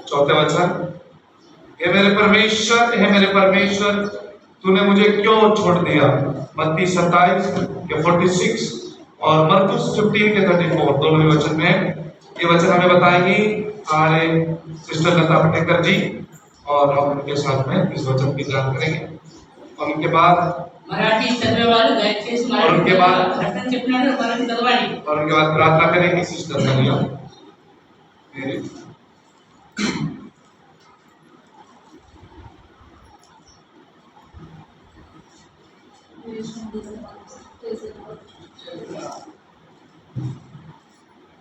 चौथे वचन, हे मेरे परमेश्वर तूने मुझे क्यों छोड़ दिया। मत्ती 27 के 46 और मरकुस 15 के 34 दोनों वचन में ये वचन हमें बताएंगी हमारे सिस्टर लता पटेकर जी, और हम उनके साथ में इस वचन की जान करेंगे। और उनके बाद मराठी चंद्रवाल गायत्री और उनके बाद प्रार्थना करेंगी सिस्टर मरिया।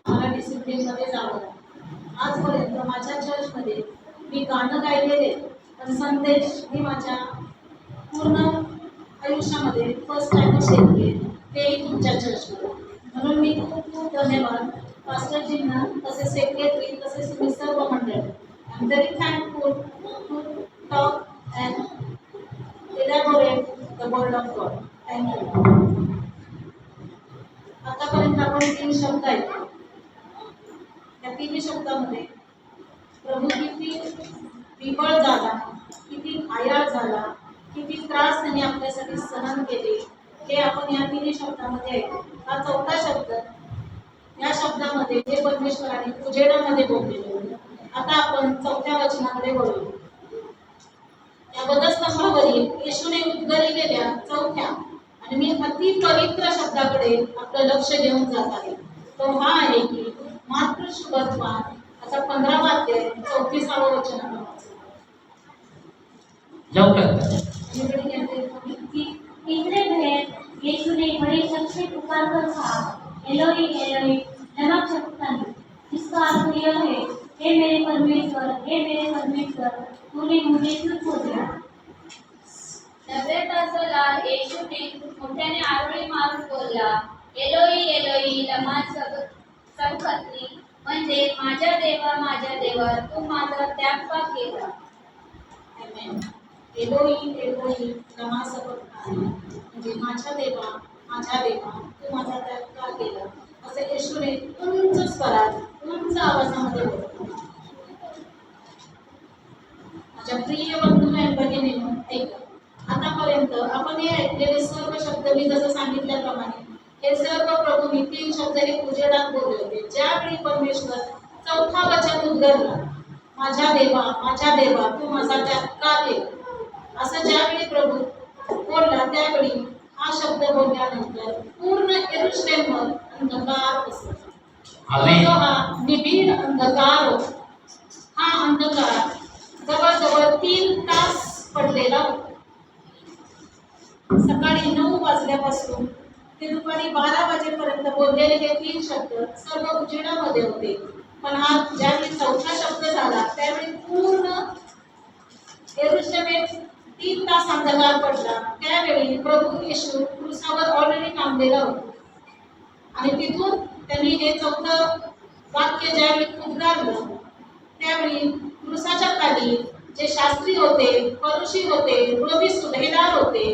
मला डिसिप्लिन मध्ये जावं। आजपर्यंत माझ्या चर्च मध्ये मी गाणं गायलेले, पण संदेश मी माझ्या पूर्ण आयुष्यामध्ये फर्स्ट टाइम शिकले, तेही तुमच्या चर्चमध्ये। म्हणून मी खूप खूप धन्यवाद पास्टरजींना, तसेच सेक्रेटरी, तसेच तुम्ही सर्व मंडळी। I am very thankful to talk and elaborate the word of God. Thank you. आतापर्यंत आपण 3 शब्द ऐकले। या 3 शब्दामध्ये प्रभू किती विबळ झाला, किती घायाळ झाला, किती त्रास त्यांनी आपल्यासाठी सहन केले, हे आपण या 3 शब्दामध्ये ऐकले। हा चौथा शब्द, या शब्दामध्ये जे परमेश्वराने उजेडामध्ये बोललेले। आता आपण चौथ्या वचनाकडे वळू। या वधस्तंभावरील येशूने उद्गारलेल्या चौथ्या आणि मी अति पवित्र शब्दाकडे आपलं लक्ष घेऊन जात आहे। तो हा आहे की मातृशुभत्वान, आता 15वा अध्याय 34वे वचन तीसरे भेद यीशु ने बड़ी शब्द से पुकार कर कहा, एलोही एलोही लमा शबक्तानी, जिसका अर्थ यह है, हे मेरे परमेश्वर तूने मुझे क्यों छोड़ दिया। 90 तासाला येशूने मोठ्याने आरोळी मारून बोलला, एलोही एलोही लमा सबक्तानी, म्हणजे माझ्या देवा तू माझा त्याग का केला। आमेन। एलोही एलोही लमा सबक्तानी, म्हणजे माझ्या देवा तू माझा त्याग का केला, असे येशूने उंच स्वरात उंच आवाजामध्ये बोलले। माझ्या प्रिय बंधू आणि भगिनींनो, ऐका। आतापर्यंत आपण हे ऐकलेले सर्व शब्द मी जसं सांगितल्याप्रमाणे हे सर्व प्रभूंनी 3 शब्द हे उजेडात बोलले होते। ज्यावेळी परमेश्वर चौथा वचन उद्गारला, माझ्या देवा तू माझा त्याग का केला, असं ज्यावेळी प्रभू बोलला, त्यावेळी हा शब्द बोलल्यानंतर पूर्ण यरूशलेमवर अंधकार पसरला। जो हा निबिड अंधकार होता, हा अंधकार जवळजवळ 3 तास पडलेला होता। सकाळी 9 वाजल्यापासून ते दुपारी 12 वाजेपर्यंत बोललेले हे 3 शब्द सर्व उजेडामध्ये होते। पण आज ज्यावेळी चौथा शब्द झाला, त्यावेळी पूर्ण यरूशलेम 3 तास अंधकार पडला। त्यावेळी प्रभू येशू क्रूसावर ऑलरेडी थांबलेला होता आणि तिथून त्यांनी हे चौथं वाक्य ज्यावेळी उद्गारलं, त्यावेळी क्रूसाच्या खाली जे शास्त्री होते, फरीसी होते, रोमी सुभेदार होते,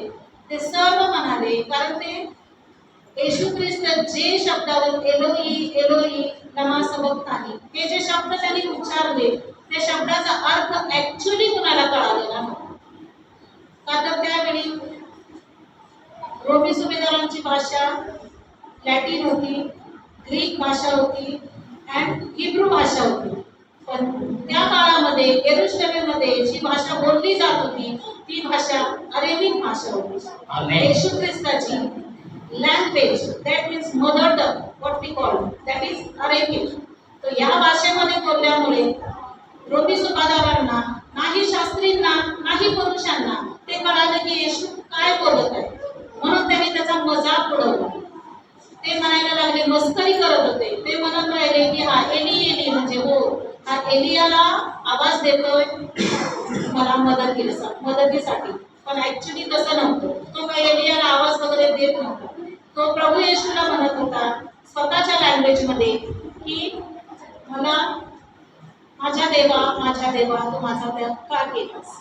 ते सर्व म्हणाले, कारण ते येशू ख्रिस्त जे शब्दावर एलोही लमा सबक्तानी हे जे शब्द त्यांनी उच्चारले, त्या शब्दाचा अर्थ ऍक्च्युअली कुणाला कळालेला नव्हता। का तर त्यावेळी रोमी सुभेदारांची भाषा लॅटिन होती, ग्रीक भाषा होती आणि हिब्रू भाषा होती। पण त्या काळामध्ये यरूशलेममध्ये जी भाषा बोलली जात होती, ती भाषा अरेबिक भाषा होती। येशू ख्रिस्ताची language, that means mother tongue, what we call that is Arabic. तो या भाषेमध्ये बोलल्यामुळे रोमी सुभेदारांना, नाही शास्त्रींना, नाही पुरुषांना ते कळालं की येशू काय बोलत आहे। म्हणून त्यांनी त्याचा मजाक उडवला। ते म्हणायला लागले, मस्करी करत होते। ते म्हणत राहिले की हा एली म्हणजे हो, हा एलियाला आवाज देतोय मला मदतीसाठी। पण ऍक्च्युली तसं नव्हतं। तो काही एलियाला आवाज वगैरे देत नव्हता। तो प्रभू येशूला म्हणत होता स्वतःच्या लँग्वेज मध्ये की मला माझ्या देवा तू माझा त्याग का केलास।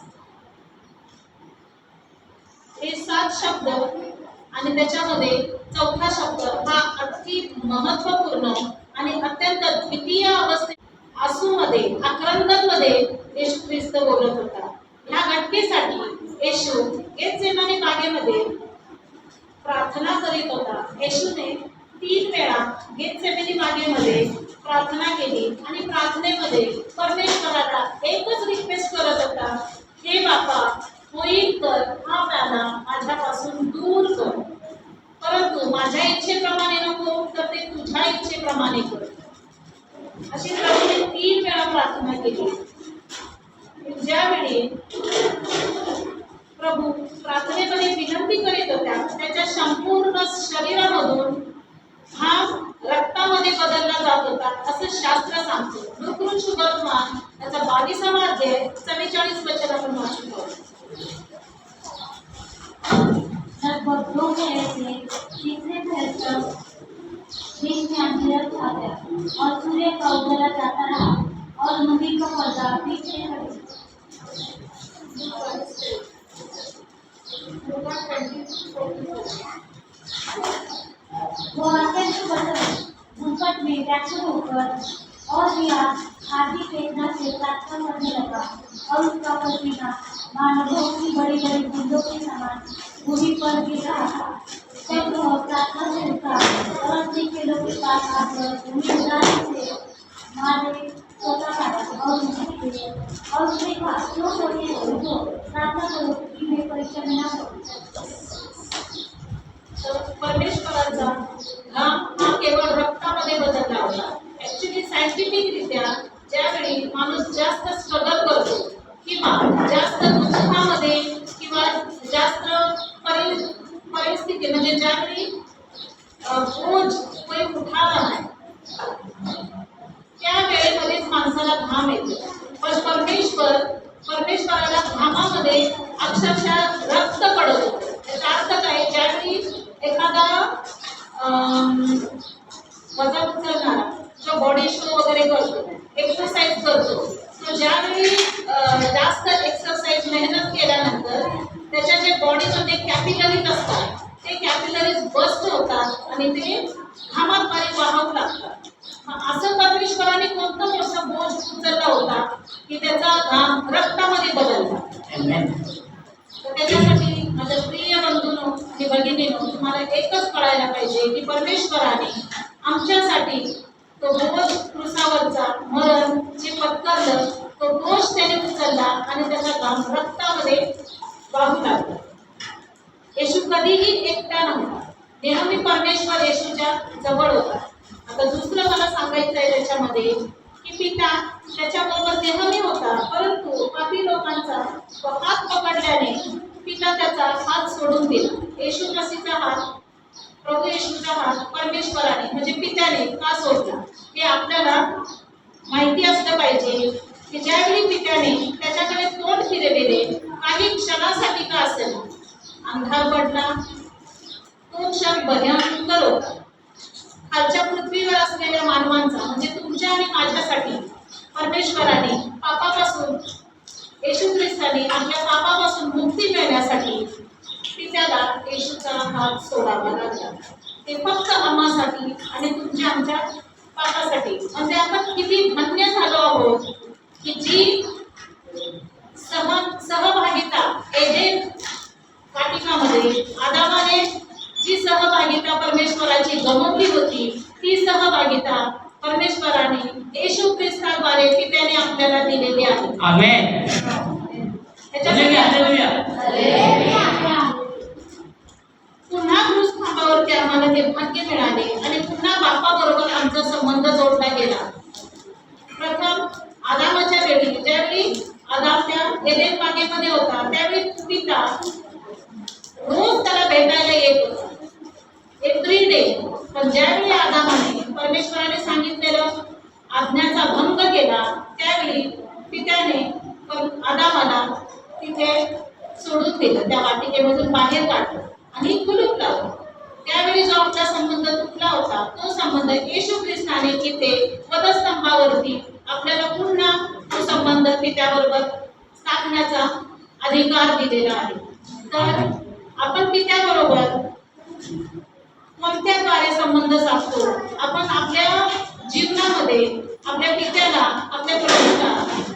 हे 7 शब्द आणि त्याच्यामध्ये चौथा शब्द हा अति महत्त्वपूर्ण आणि अत्यंत द्वितीय अवस्थेत आसूमध्ये आक्रंदनमध्ये येशू ख्रिस्त बोलत होता. ह्या घटनेसाठी येशू गेतसेमाने बागेमध्ये प्रार्थना करीत होता. येशूने 3 वेळा गेतसेमाने बागेमध्ये प्रार्थना केली आणि प्रार्थनेमध्ये परमेश्वराला एकच रिक्वेस्ट करत होता, हे बापा, होईल तर हा प्याला माझ्यापासून दूर कर, परंतु माझ्या इच्छेप्रमाणे नको तर ते तुझ्या इच्छेप्रमाणे कर. अशी प्रभूने 3 वेळा प्रार्थना केली. ज्यावेळी प्रभू प्रार्थनेमध्ये विनंती करीत होत्या, त्याच्या संपूर्ण शरीरामधून घाम रक्तामध्ये बदलला जात होता असं शास्त्र सांगतो. लूका सुवर्तमान त्याचा 22वा अध्याय 44 वचन आपण वाचू शकतो. लगभग 2 महीने से तीसरे पहर तक दिन में अंधेरा छा गया और सूर्य का उजाला जाता रहा और मंदिर का पर्दा पीछे हट गया। वो अत्यंत संकट में व्याकुल होकर और दिया आदि वेदना से प्रार्थना करने लगा और उसका पसीना मानो बहुत सी बड़ी बड़ी बूंदों के समान भूमि पर गिर रहा था। तब वह प्रार्थना से उठा और अपने चेलों के पास आकर उन्हें उदासी से मारे सोता काटा और उसने कहा, क्यों सोते हो, उठो, प्रार्थना करो कि मैं परीक्षा में ना पडू। तर परमेश्वराचा घाम हा केवळ रक्तामध्ये बदलला होता. ऍक्च्युली सायंटिफिकरित्या ज्यावेळी माणूस जास्त स्ट्रगल करतो किंवा जास्त दुःखामध्ये किंवा जास्त परिस्थिती म्हणजे ज्यावेळी बोज कोणी उठावा नाही त्या वेळेमध्येच माणसाला घाम येतो. पण परमेश्वराला घामामध्ये अक्षरशः रक्त पडत होतं. याचा अर्थ काय, ज्यावेळी एखादा वजन उचलणारा जो बॉडी शो वगैरे करतो, एक्सरसाइज करतो, तो ज्यावेळी जास्त एक्सरसाइज मेहनत केल्यानंतर त्याच्या जे बॉडीमध्ये कॅपिलरीज असतात ते कॅपिलरीज बस्ट होतात आणि ते घामाद्वारे वाहू लागतात. असं परमेश्वराने कोणतं मोठं बोज उचलला होता की त्याचा घाम रक्तामध्ये बदलला. तर त्याच्यासाठी माझ्या प्रिय बंधूंनो आणि भगिनींनो, तुम्हाला एकच कळायला पाहिजे की परमेश्वराने आमच्यासाठी तो बोज क्रूसावरचा मरण जे पत्करलं, तो दोष त्याने उचलला आणि त्याचा घाम रक्तामध्ये वाहू लागला. येशू कधीही एकटा नव्हता, नेहमी परमेश्वर येशूच्या जवळ होता. आता दुसरं मला सांगायचं आहे त्याच्यामध्ये की पिता त्याच्याबरोबर नेहमी होता, परंतु पापी लोकांचा तो हात पकडल्याने पिता त्याचा हात सोडून दिला. येशू मसीहचा हात, प्रभू येशूचा हात परमेश्वराने म्हणजे पित्याने का सोडला हे आपल्याला माहिती असलं पाहिजे की ज्यावेळी पित्याने त्याच्याकडे तोंड फिरविले, काही क्षणासाठी का असेल अंधार पडला, तो क्षण भयंकर होता. खालच्या पृथ्वीवर असलेल्या मानवांचा म्हणजे तुमच्या आणि माझ्यासाठी परमेश्वराने पापापासून येशू ख्रिस्ताने आपल्या पापापासून मुक्ती मिळण्यासाठी पित्याला येशूचा हात सोडावा लागला. ते फक्त आम्हासाठी आणि तुमच्या आमच्या पापासाठी. म्हणजे आपण किती धन्य झालो आहोत की जी सहभागिता एडेन वाटिकामध्ये आदामाने जी सहभागिता परमेश्वराची गमावली होती, ती सहभागिता परमेश्वराने येशू ख्रिस्ताद्वारे पित्याने आपल्याला दिलेली आहे. आमेन. पुन्हा क्रूस खांबावरती आम्हाला ते भाग्य मिळाले आणि पुन्हा बापाबरोबर आमचा संबंध जोडला गेला. प्रथम आदामाच्या वेळी, ज्यावेळी आदाम त्या एदेन बागेमध्ये होता, त्यावेळी पिता रोज त्याला भेटायला येत होता, एव्हरी डे. पण ज्यावेळी आदामाने परमेश्वराने सांगितलेलं आज्ञाचा भंग केला, त्यावेळी पित्याने आदामाला तिथे सोडून दिलं, त्या वाटिकेमधून बाहेर काढलं आणि कुलूप लावलं. त्यावेळी जो आपला संबंध तुटला होता, तो संबंध येशू ख्रिस्ताने इथे वधस्तंभावरती आपल्याला पुन्हा तो संबंध पित्याबरोबर साधण्याचा अधिकार दिलेला आहे. तर आपण पित्याबरोबर कोणत्या द्वारे संबंध साधतो? आपण आपल्या जीवनामध्ये आपल्या पित्याला, आपल्या प्रभूला,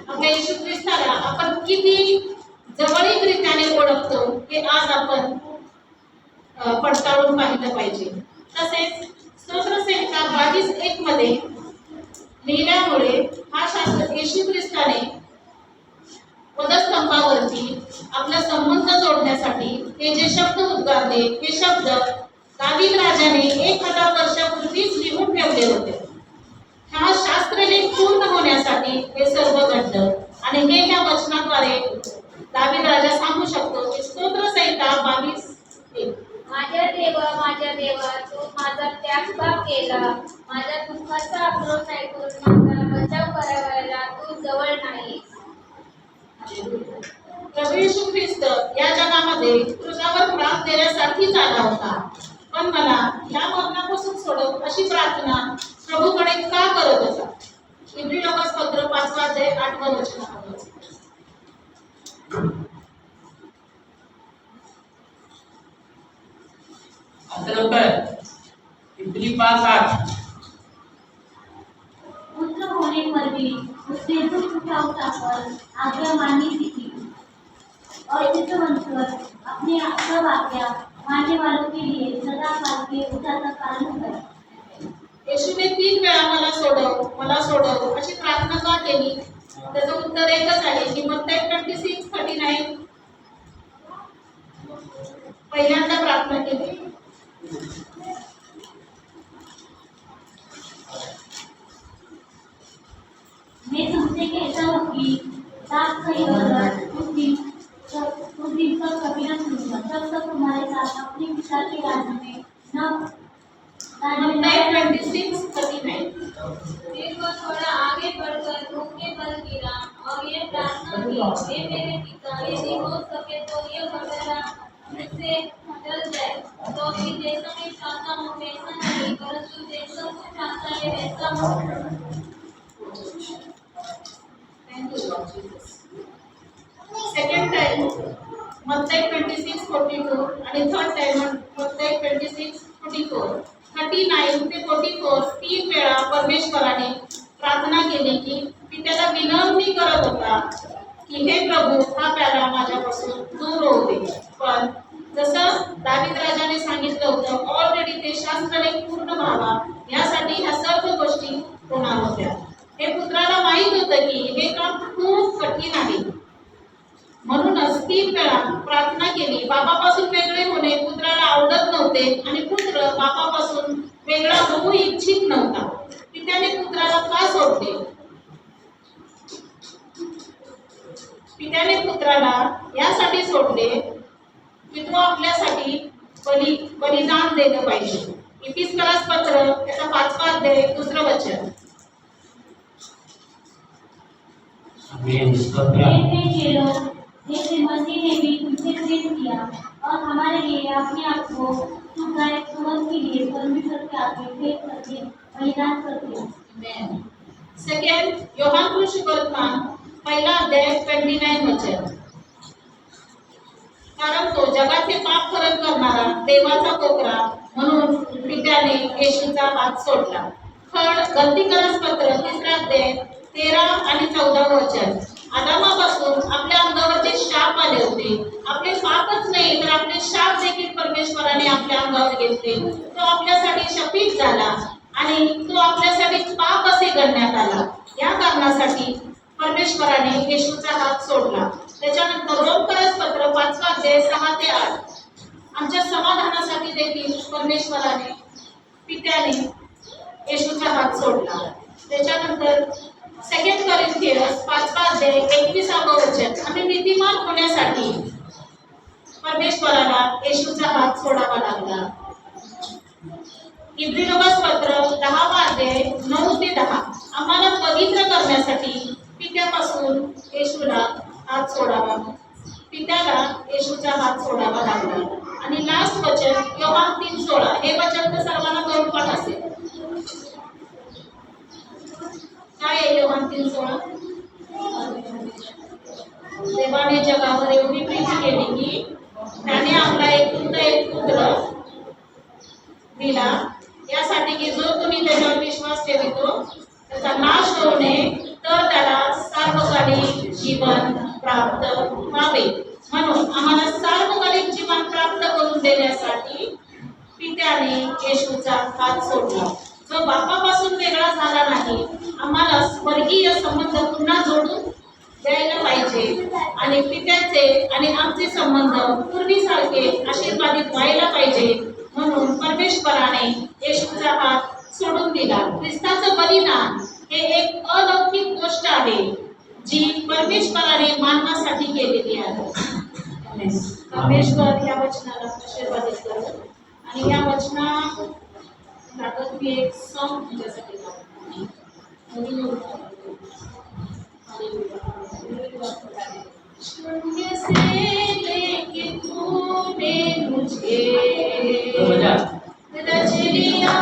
आपल्या येशू ख्रिस्ताला आपण किती जवळीकरित्याने ओळखतो हे आज आपण पडताळून पाहिलं पाहिजे. तसेच स्तोत्रसंहिता 22:1 मध्ये लिहिल्यामुळे हा शास्त्र येशू ख्रिस्ताने वधस्तंभावरती आपला संबंध जोडण्यासाठी हे जे शब्द उद्गारले, हे शब्द दावीद राजाने 1000 वर्षापूर्वीच लिहून ठेवले होते. हा शास्त्रलेख पूर्ण होण्यासाठी हे सर्व घडलं आणि हे या वचनाद्वारे दावीद राजा सांगू शकतो की स्तोत्रसंहिता 22:1 माझ्या देवा तू माझा त्याग का केला, माझ्या दुःखाचा आक्रोश ऐकून माझा बचाव करायला तू जवळ नाही. प्रभू येशू ख्रिस्त या जगामध्ये तुझ्यावर प्राण देण्यासाठीच आला होता, पण मला या मरणापासून सोडव अशी प्रार्थना प्रभूकडे का करत होता. इब्री लोकांपत्र 5 अध्याय 8 वचन. आता लवकर इब्री 5:8 पुत्र होने पर भी उसने दुख उठाकर आज्ञा मानी थी और चित्रवंतर अपनी सब आज्ञा मानने वालों के लिए सदा काल के उद्धार का कारण है. येशूने 3 वेळा मला सोडव अशी प्रार्थना का केली. त्याचं उत्तर एकच आहे की मत्ती 26:39 पहिल्यांदा प्रार्थना केली. मैं तुमसे कहता हूँ कि रात कहीं उस दिन तक कभी न सुनूंगा जब तक तुम्हारे साथ अपने पिता के राज्य में मत्ती 26:39. फिर वो थोड़ा आगे बढ़कर घुटने पर गिरा और ये प्रार्थना की, हे मेरे पिता, यदि हो सके तो ये घटना मुझसे टल जाए, तो भी जैसा मैं चाहता हूँ वैसा नहीं, परंतु जैसा तू चाहता है वैसा हो. सेकंड टाइम मत्ती 26:42 आणि थर्ड टाइम मत्ती 26:44. 39 ते 44 3 वेळा परमेश्वराने प्रार्थना केली की पित्याला विनंती करत होता की हे प्रभू हा प्याला माझ्यापासून दूर होऊ दे. पण जसं दावीद राजाने सांगितलं होतं ऑलरेडी ते शास्त्रलेख पूर्ण व्हावा यासाठी ह्या सर्व गोष्टी होणार होत्या. हे पुत्राला माहित होतं की हे काम खूप कठीण आहे, म्हणूनच 3 वेळा प्रार्थना केली. बाबापासून वेगळे होणे पुत्राला आवडत नव्हते आणि पुत्र बाबापासून वेगळा होऊ इच्छित नव्हता. पित्याने पुत्राला का सोडले. पित्याने पुत्राला यासाठी सोडले की तो आपल्यासाठी बलिदान दिलं पाहिजे. इफिसकरास पत्र त्याचा 5 अध्याय 2 वचन. जैसे मसीह ने भी तुमसे प्रेम किया और हमारे लिए अपने आप को सुखदायक सुगंध के लिए परमेश्वर के आगे भेंट करके बलिदान कर दिया. सेकंड योहान सुवर्तमान 1 अध्याय 29 वचन. कारण तो जगाचे पाप हरण करणारा देवाचा कोकरा म्हणून पित्याने येशूचा हात सोडला. थर्ड गलतीकरास पत्र 3 अध्याय 13 आणि 14 वचन. आदामापासून आपल्या अंगावर जे शाप आले होते, आपले पापच नाही तर आपले शाप देखील परमेश्वराने आपल्या अंगावर घेतले. तो आपल्यासाठी शपीत झाला आणि तो आपल्यासाठी पाप असे गणण्यात आला. या कारणासाठी परमेश्वराने येशूचा हात सोडला. त्याच्यानंतर रोमकरास पत्र 5 अध्याय 6 ते 8. आमच्या समाधानासाठी देखील परमेश्वराने पित्याने येशूचा हात सोडला. त्याच्यानंतर सेकंड कॉरिंथियन्स 5 अध्याय 21 वचन. आम्ही नीतिमान होण्यासाठी परमेश्वराला येशूचा हात सोडावा लागला. इब्री पत्र 10 अध्याय 9 ते 10. आम्हाला पवित्र करण्यासाठी पित्यापासून येशूला हात सोडावा, पित्याला येशूचा हात सोडावा लागला. आणि लास्ट वचन योहान 3:16. हे वचन तर सर्वांना तोंडपाठ असेल. काय आहे योहान 3:16? देवाने जगावर एवढी प्रीती केली की त्याने आपला एक पुत्र दिला यासाठी की जो कोणी त्याच्यावर विश्वास ठेवतो त्याचा नाश वाचवणे तर त्याला सार्वकालिक जीवन प्राप्त व्हावे. म्हणून आम्हाला सार्वकालिक जीवन प्राप्त करून देण्यासाठी पित्याने येशूचा हात सोडला. जो बापापासून वेगळा झाला नाही, आम्हाला स्वर्गीय संबंध पुन्हा जोडून द्यायला पाहिजे आणि पित्याचे आणि आमचे संबंध पूर्वीसारखे आशीर्वादित व्हायला पाहिजे. म्हणून परमेश्वराने येशूचा हात सोडून दिला. ख्रिस्ताचं बलिदान हे एक अलौकिक गोष्ट आहे जी परमेश्वराने मानवासाठी केलेली आहे. परमेश्वर या वचनाला आशीर्वादित करो आणि या वचना लागत मी एक सॉन्ग तुझ्यासाठी गातो. शून्य से लेके तूने मुझे रच लिया